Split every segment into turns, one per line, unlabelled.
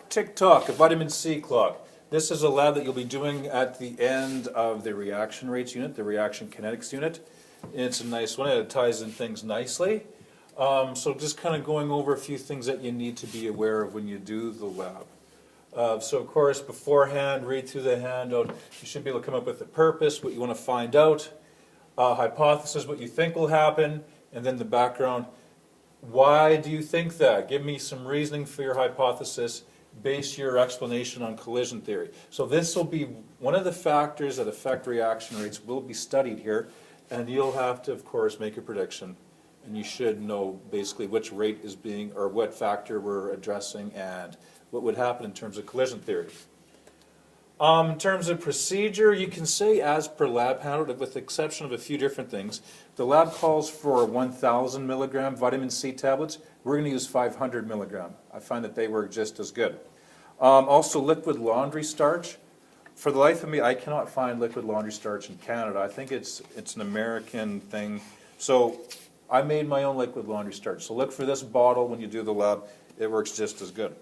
Tock, a vitamin C clock. This is a lab that you'll be doing at the end of the reaction rates unit, the reaction kinetics unit. It's a nice one. It ties in things nicely. So just kind of going over a few things that you need to be aware of when you do the lab. So of course, beforehand, read through the handout. You should be able to come up with a purpose, what you want to find out, hypothesis, what you think will happen, and then the background. Why do you think that? Give me some reasoning for your hypothesis. Base your explanation on collision theory. So this will be one of the factors that affect reaction rates will be studied here, and you'll have to, of course, make a prediction. And you should know basically which rate is being, or what factor we're addressing, and what would happen in terms of collision theory. In terms of procedure, you can say as per lab handout, with the exception of a few different things. The lab calls for 1,000 milligram vitamin C tablets. We're going to use 500 milligram. I find that they work just as good. Also, liquid laundry starch. For the life of me, I cannot find liquid laundry starch in Canada. I think it's an American thing. So I made my own liquid laundry starch. So look for this bottle when you do the lab. It works just as good.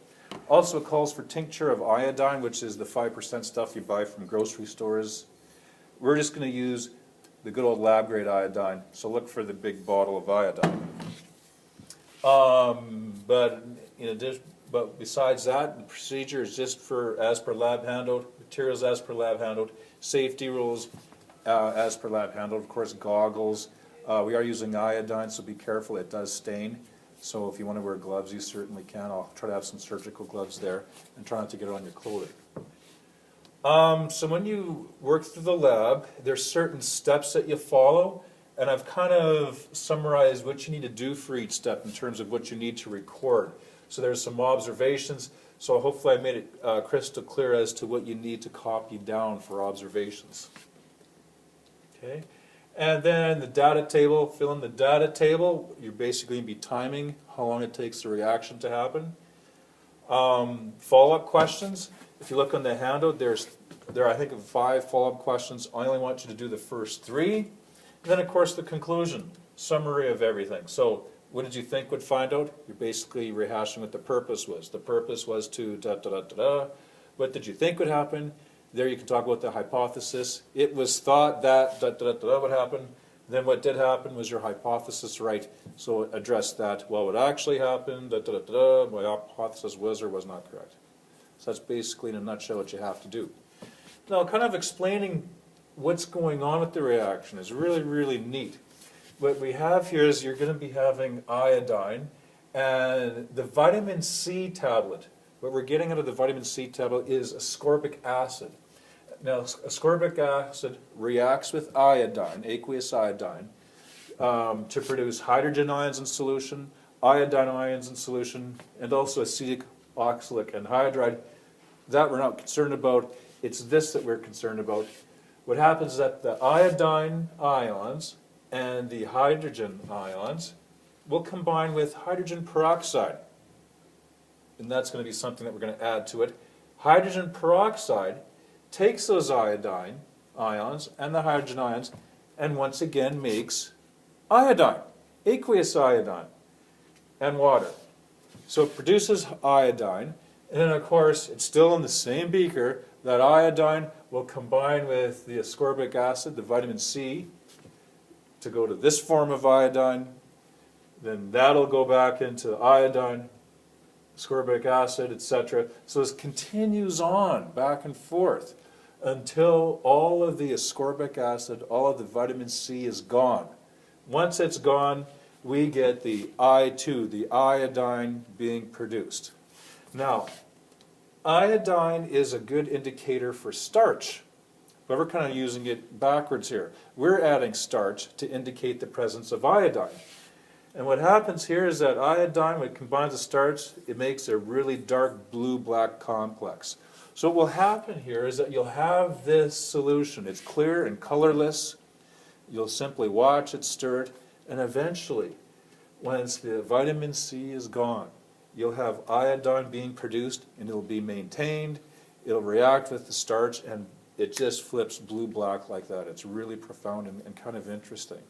Also, it calls for tincture of iodine, which is the 5% stuff you buy from grocery stores. We're just going to use the good old lab-grade iodine, so look for the big bottle of iodine. But besides that, the procedure is just for as per lab handout, materials as per lab handout, safety rules as per lab handout, of course goggles. We are using iodine, so be careful, it does stain. So if you want to wear gloves, you certainly can. I'll try to have some surgical gloves there and try not to get it on your clothing. So when you work through the lab, there's certain steps that you follow, and I've kind of summarized what you need to do for each step in terms of what you need to record. So there's some observations, so hopefully I made it crystal clear as to what you need to copy down for observations. Okay. And then the data table, fill in the data table. You're basically going to be timing how long it takes the reaction to happen. Follow-up questions. If you look on the handout, there are I think 5 follow-up questions. I only want you to do the first 3. And then of course the conclusion, summary of everything. So what did you think would find out? You're basically rehashing what the purpose was. The purpose was to da-da-da-da-da. What did you think would happen? There you can talk about the hypothesis. It was thought that da-da-da-da would happen. Then what did happen was your hypothesis right. So address that. What would actually happen? Da-da-da-da. My hypothesis was or was not correct. So that's basically in a nutshell what you have to do. Now kind of explaining what's going on with the reaction is really, really neat. What we have here is you're going to be having iodine and the vitamin C tablet. What we're getting out of the vitamin C tablet is ascorbic acid. Now, ascorbic acid reacts with iodine, aqueous iodine, to produce hydrogen ions in solution, iodine ions in solution, and also acetic, oxalic anhydride. That we're not concerned about. It's this that we're concerned about. What happens is that the iodine ions and the hydrogen ions will combine with hydrogen peroxide. And that's going to be something that we're going to add to it. Hydrogen peroxide takes those iodine ions and the hydrogen ions and once again makes iodine, aqueous iodine, and water. So it produces iodine, and then of course it's still in the same beaker. That iodine will combine with the ascorbic acid, the vitamin C, to go to this form of iodine. Then that'll go back into iodine, ascorbic acid, etc. So this continues on back and forth until all of the ascorbic acid, all of the vitamin C is gone. Once it's gone, we get the I2, the iodine being produced. Now, iodine is a good indicator for starch, but we're kind of using it backwards here. We're adding starch to indicate the presence of iodine. And what happens here is that iodine, when it combines with starch, it makes a really dark blue-black complex. So what will happen here is that you'll have this solution. It's clear and colorless. You'll simply watch it, stir it, and eventually, once the vitamin C is gone, you'll have iodine being produced, and it'll be maintained. It'll react with the starch, and it just flips blue-black like that. It's really profound and kind of interesting.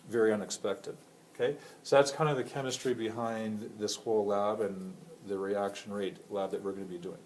Very unexpected. Okay, so that's kind of the chemistry behind this whole lab, and the reaction rate lab that we're gonna be doing.